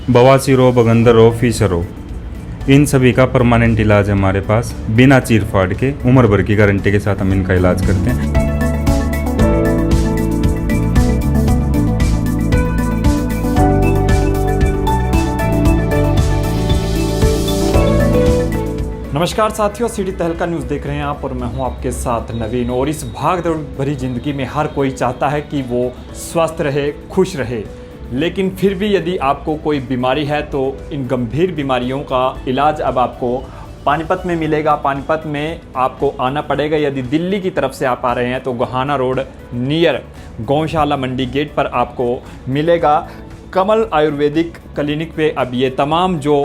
बवासीर हो, बगंदर हो, फीसर हो, इन सभी का परमानेंट इलाज है हमारे पास। बिना चीर फाड़ के उम्र भर की गारंटी के साथ हम इनका इलाज करते हैं। नमस्कार साथियों, सिटी तहलका न्यूज़ देख रहे हैं आप और मैं हूं आपके साथ नवीन। और इस भाग दौड़ भरी ज़िंदगी में हर कोई चाहता है कि वो स्वस्थ रहे, खुश रहे, लेकिन फिर भी यदि आपको कोई बीमारी है तो इन गंभीर बीमारियों का इलाज अब आपको पानीपत में मिलेगा। पानीपत में आपको आना पड़ेगा। यदि दिल्ली की तरफ से आप आ रहे हैं तो गोहाना रोड नियर गौशाला मंडी गेट पर आपको मिलेगा। कमल आयुर्वेदिक क्लिनिक पे अब ये तमाम जो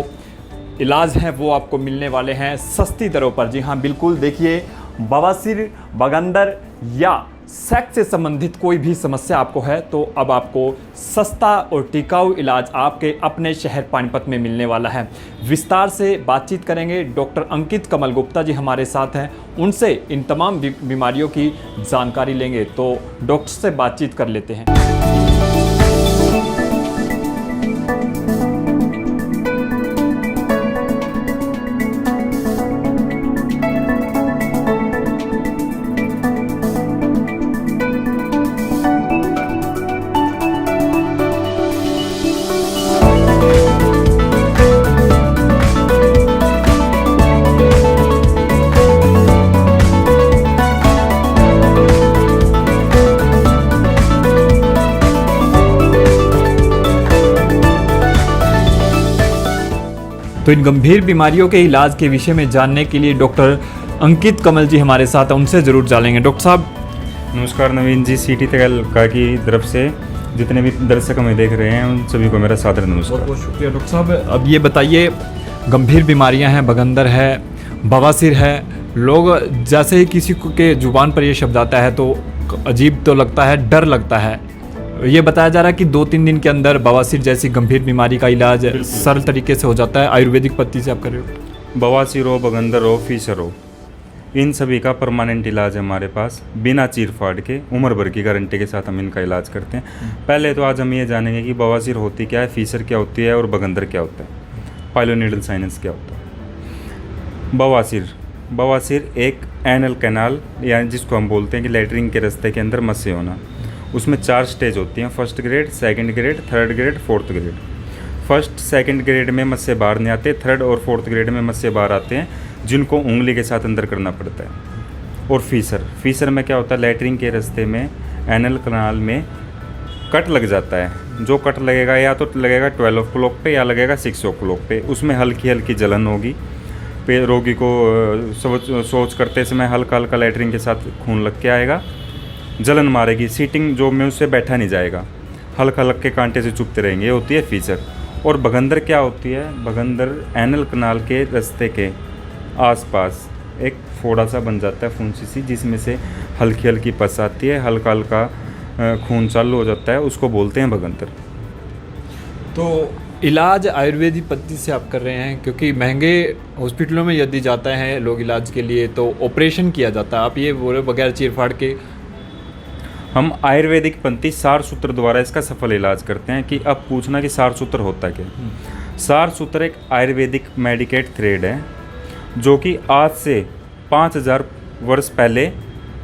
इलाज हैं वो आपको मिलने वाले हैं सस्ती दरों पर। जी हाँ, बिल्कुल। देखिए, बवासीर, बगंदर या सेक्स से संबंधित कोई भी समस्या आपको है तो अब आपको सस्ता और टिकाऊ इलाज आपके अपने शहर पानीपत में मिलने वाला है। विस्तार से बातचीत करेंगे। डॉक्टर अंकित कमल गुप्ता जी हमारे साथ हैं, उनसे इन तमाम बीमारियों की जानकारी लेंगे। तो डॉक्टर से बातचीत कर लेते हैं। तो इन गंभीर बीमारियों के इलाज के विषय में जानने के लिए डॉक्टर अंकित कमल जी हमारे साथ हैं, उनसे ज़रूर जानेंगे। डॉक्टर साहब नमस्कार नवीन जी। सिटी तहलका की तरफ से जितने भी दर्शक हमें देख रहे हैं उन सभी को मेरा सादर नमस्कार। बहुत बहुत शुक्रिया। डॉक्टर साहब, अब ये बताइए, गंभीर बीमारियां हैं, बगंदर है, बवासीर है, लोग जैसे ही किसी के जुबान पर ये शब्द आता है तो अजीब तो लगता है, डर लगता है। ये बताया जा रहा है कि 2-3 दिन के अंदर बवासीर जैसी गंभीर बीमारी का इलाज सरल तरीके से हो जाता है। आयुर्वेदिक पद्धति से आप कर रहे हो। बवासीर हो, बगंदर हो, फीसर हो, इन सभी का परमानेंट इलाज है हमारे पास। बिना चीर फाड़ के उम्र भर की गारंटी के साथ हम इनका इलाज करते हैं। पहले तो आज हम ये जानेंगे कि बवासीर होती क्या है, फीसर क्या होती है और बगंदर क्या होता है, पाइलोनीडल साइनस क्या होता है। बवासीर एक एनल कैनाल, यानी जिसको हम बोलते हैं कि लैट्रिन के रास्ते के अंदर मस्से होना। उसमें 4 स्टेज होती हैं, first grade, second grade, third grade, fourth grade. First second grade में मस्से बाहर नहीं आते, थर्ड और फोर्थ ग्रेड में मस्से बाहर आते हैं, जिनको उंगली के साथ अंदर करना पड़ता है। और फीसर में क्या होता है, लैट्रिन के रास्ते में एनल कैनाल में कट लग जाता है। जो कट लगेगा या तो लगेगा 12 o'clock पे या लगेगा 6 o'clock पे। उसमें हल्की हल्की जलन होगी। पे रोगी को सोच करते समय हल्का हल्का लैट्रिन के साथ खून लग के आएगा, जलन मारेगी, सीटिंग जो में उससे बैठा नहीं जाएगा, हल्का हल्के कांटे से चुभते रहेंगे। ये होती है फीसर। और बगंदर क्या होती है, बगंदर एनल कनाल के रास्ते के आसपास एक फोड़ा सा बन जाता है, फुंसी सी, जिसमें से हल्की हल्की पस आती है, हल्का हल्का खून चालू हो जाता है, उसको बोलते हैं बगंदर। तो इलाज आयुर्वेदिक पद्धति से आप कर रहे हैं, क्योंकि महंगे हॉस्पिटलों में यदि जाते हैं लोग इलाज के लिए तो ऑपरेशन किया जाता है। आप ये बोले बगैर चीर फाड़ के हम आयुर्वेदिक पद्धति सार सूत्र द्वारा इसका सफल इलाज करते हैं। कि अब पूछना कि सार सूत्र होता क्या। सार सूत्र एक आयुर्वेदिक मेडिकेट थ्रेड है जो कि आज से 5000 वर्ष पहले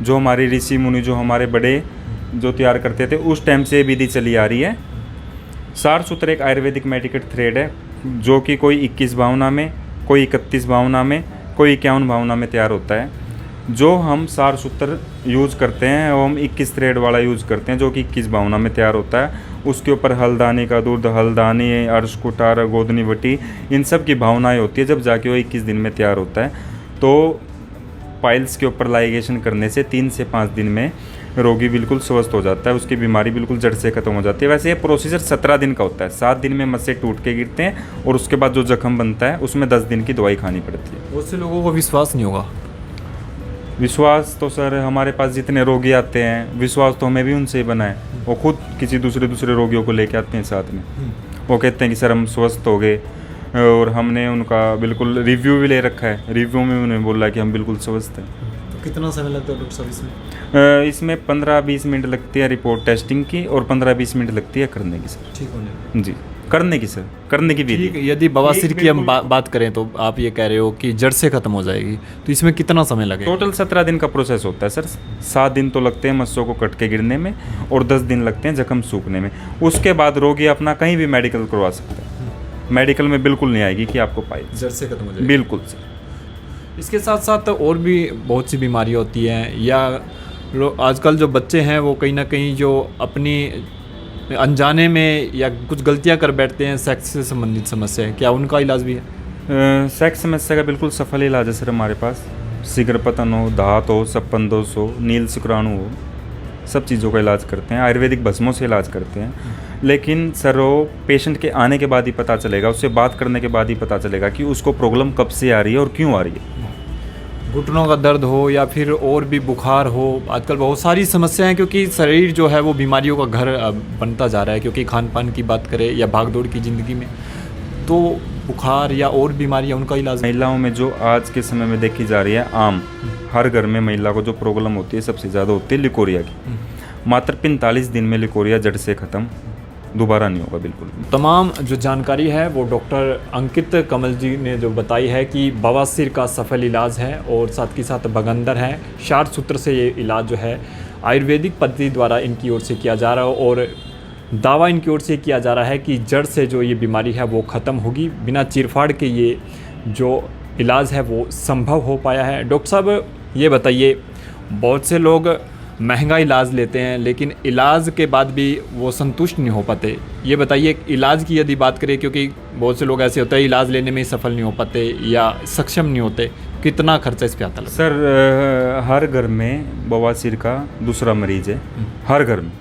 जो हमारे ऋषि मुनि, जो हमारे बड़े जो तैयार करते थे, उस टाइम से विधि चली आ रही है। सार सूत्र एक आयुर्वेदिक मेडिकेट थ्रेड है जो कि कोई 21 भावना में, कोई 31 भावना में, कोई 51 भावना में तैयार होता है। जो हम सार सूत्र यूज़ करते हैं वो हम 21 थ्रेड वाला यूज़ करते हैं जो कि 21 भावना में तैयार होता है। उसके ऊपर हल्दानी का दूध, हल्दानी, अर्श कुटार, गोदनी वटी, इन सब की भावनाएं होती है, जब जाके वो 21 दिन में तैयार होता है। तो पाइल्स के ऊपर लाइगेशन करने से 3 से 5 दिन में रोगी बिल्कुल स्वस्थ हो जाता है, उसकी बीमारी बिल्कुल जड़ से खत्म हो जाती है। वैसे ये प्रोसीजर 17 दिन का होता है। 7 दिन में मस्से टूट के गिरते हैं और उसके बाद जो जख्म बनता है उसमें 10 दिन की दवाई खानी पड़ती है। बहुत से लोगों को विश्वास नहीं होगा। विश्वास तो सर, हमारे पास जितने रोगी आते हैं विश्वास तो हमें भी उनसे ही बना है। वो खुद किसी दूसरे रोगियों को लेके आते हैं साथ में। वो कहते हैं कि सर हम स्वस्थ हो गए, और हमने उनका बिल्कुल रिव्यू भी ले रखा है। रिव्यू में उन्हें बोला कि हम बिल्कुल स्वस्थ हैं। तो कितना समय लगता है डॉक्टर साहब इसमें? इसमें 15-20 मिनट लगती है रिपोर्ट टेस्टिंग की और 15-20 मिनट लगती है करने की सर। ठीक होने जी। करने की सर, करने की विधि। ठीक है, यदि बवासीर की हम बात करें तो आप ये कह रहे हो कि जड़ से खत्म हो जाएगी, तो इसमें कितना समय लगेगा? टोटल 17 दिन का प्रोसेस होता है सर। 7 दिन तो लगते हैं मस्सों को कट के गिरने में और 10 दिन लगते हैं जख्म सूखने में। उसके बाद रोगी अपना कहीं भी मेडिकल करवा सकता है। मेडिकल में बिल्कुल नहीं आएगी कि आपको पाए, जड़ से खत्म हो जाएगी। बिल्कुल सर। इसके साथ साथ और भी बहुत सी बीमारियाँ होती हैं, या आजकल जो बच्चे हैं वो कहीं ना कहीं जो अपनी अनजाने में या कुछ गलतियां कर बैठते हैं, सेक्स से संबंधित समस्या है, क्या उनका इलाज भी है? सेक्स समस्या का बिल्कुल सफल इलाज है सर हमारे पास। शीघ्र पतन हो, धात हो, सप्पन दोष हो, नील शुक्राणु हो, सब चीज़ों का इलाज करते हैं। आयुर्वेदिक भस्मों से इलाज करते हैं। लेकिन सर वो पेशेंट के आने के बाद ही पता चलेगा, उससे बात करने के बाद ही पता चलेगा कि उसको प्रॉब्लम कब से आ रही है और क्यों आ रही है। घुटनों का दर्द हो या फिर और भी बुखार हो, आजकल बहुत सारी समस्याएं, क्योंकि शरीर जो है वो बीमारियों का घर बनता जा रहा है। क्योंकि खान पान की बात करें या भागदौड़ की ज़िंदगी में, तो बुखार या और बीमारियां, उनका इलाज। महिलाओं में जो आज के समय में देखी जा रही है, आम हर घर में महिला को जो प्रॉब्लम होती है सबसे ज़्यादा होती है लिकोरिया की। मात्र 45 दिन में लिकोरिया जड़ से ख़त्म, दोबारा नहीं होगा बिल्कुल। तमाम जो जानकारी है वो डॉक्टर अंकित कमल जी ने जो बताई है कि बवासीर का सफल इलाज है, और साथ ही साथ बगंदर है, शार सूत्र से ये इलाज जो है आयुर्वेदिक पद्धति द्वारा इनकी ओर से किया जा रहा है, और दावा इनकी ओर से किया जा रहा है कि जड़ से जो ये बीमारी है वो ख़त्म होगी। बिना चीरफाड़ के ये जो इलाज है वो संभव हो पाया है। डॉक्टर साहब ये बताइए, बहुत से लोग महंगा इलाज लेते हैं लेकिन इलाज के बाद भी वो संतुष्ट नहीं हो पाते। ये बताइए, इलाज की यदि बात करें, क्योंकि बहुत से लोग ऐसे होते हैं इलाज लेने में ही सफल नहीं हो पाते या सक्षम नहीं होते, कितना खर्चा इस पे आता है? सर हर घर में बवासीर का दूसरा मरीज है, हर घर में।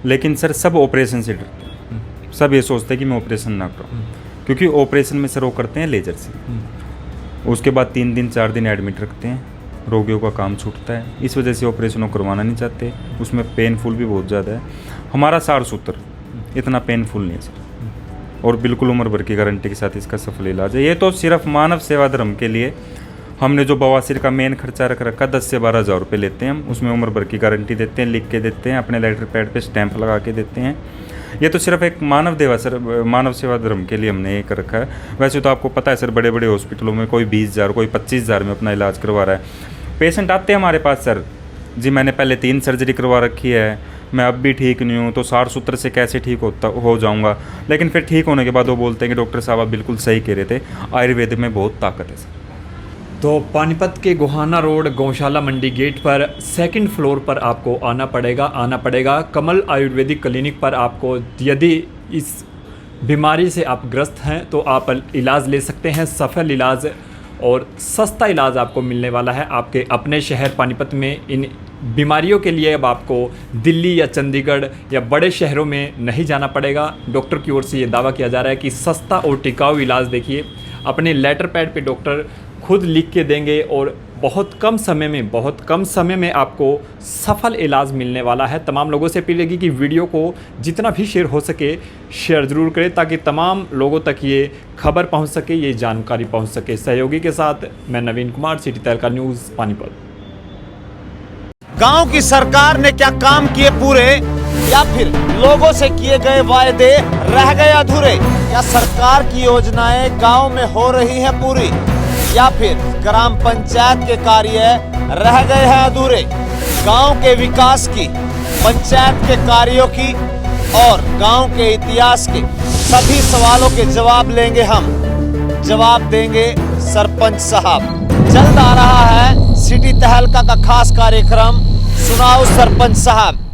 लेकिन सर सब ऑपरेशन से डरते हैं। सब ये सोचते हैं कि मैं ऑपरेशन ना करूँ, क्योंकि ऑपरेशन में सर वो करते हैं लेजर से। उसके बाद 3 दिन 4 दिन एडमिट रखते हैं, रोगियों का काम छूटता है। इस वजह से ऑपरेशन करवाना नहीं चाहते। उसमें पेनफुल भी बहुत ज़्यादा है। हमारा सार सूत्र इतना पेनफुल नहीं है सर, और बिल्कुल उम्र भर की गारंटी के साथ इसका सफल इलाज है। ये तो सिर्फ मानव सेवा धर्म के लिए हमने जो बवासीर का मेन खर्चा रख रखा 10 से 12 हज़ार रुपये लेते हैं हम। उसमें उम्र भर की गारंटी देते हैं, लिख के देते हैं, अपने लेटर पैड पे स्टैंप लगा के देते हैं। ये तो सिर्फ एक मानव सेवा धर्म के लिए हमने ये कर रखा है। वैसे तो आपको पता है सर, बड़े बड़े हॉस्पिटलों में कोई 20,000 कोई 25,000 में अपना इलाज करवा रहा है। पेशेंट आते हैं हमारे पास, सर जी मैंने पहले 3 सर्जरी करवा रखी है, मैं अब भी ठीक नहीं हूँ, तो सार सूत्र से कैसे ठीक हो जाऊँगा। लेकिन फिर ठीक होने के बाद वो बोलते हैं कि डॉक्टर साहब आप बिल्कुल सही कह रहे थे, आयुर्वेद में बहुत ताकत है सर। तो पानीपत के गोहाना रोड गौशाला मंडी गेट पर 2nd फ्लोर पर आपको आना पड़ेगा। कमल आयुर्वेदिक क्लिनिक पर आपको यदि इस बीमारी से आप ग्रस्त हैं तो आप इलाज ले सकते हैं। सफल इलाज और सस्ता इलाज आपको मिलने वाला है आपके अपने शहर पानीपत में। इन बीमारियों के लिए अब आपको दिल्ली या चंडीगढ़ या बड़े शहरों में नहीं जाना पड़ेगा। डॉक्टर की ओर से ये दावा किया जा रहा है कि सस्ता और टिकाऊ इलाज देखिए अपने लेटर पैड पे डॉक्टर खुद लिख के देंगे, और बहुत कम समय में आपको सफल इलाज मिलने वाला है। तमाम लोगों से अपील है कि वीडियो को जितना भी शेयर हो सके शेयर ज़रूर करें, ताकि तमाम लोगों तक ये खबर पहुंच सके, ये जानकारी पहुंच सके। सहयोगी के साथ मैं नवीन कुमार, सिटी तहलका न्यूज़ पानीपत। गांव की सरकार ने क्या काम किए पूरे, या फिर लोगों से किए गए वायदे रह गए अधूरे? या सरकार की योजनाएं गांव में हो रही हैं पूरी, या फिर ग्राम पंचायत के कार्य रह गए हैं अधूरे? गांव के विकास की, पंचायत के कार्यों की और गांव के इतिहास के सभी सवालों के जवाब लेंगे हम, जवाब देंगे सरपंच साहब। जल्द आ रहा है सिटी तहलका का खास कार्यक्रम, सुनाओ सरपंच साहब।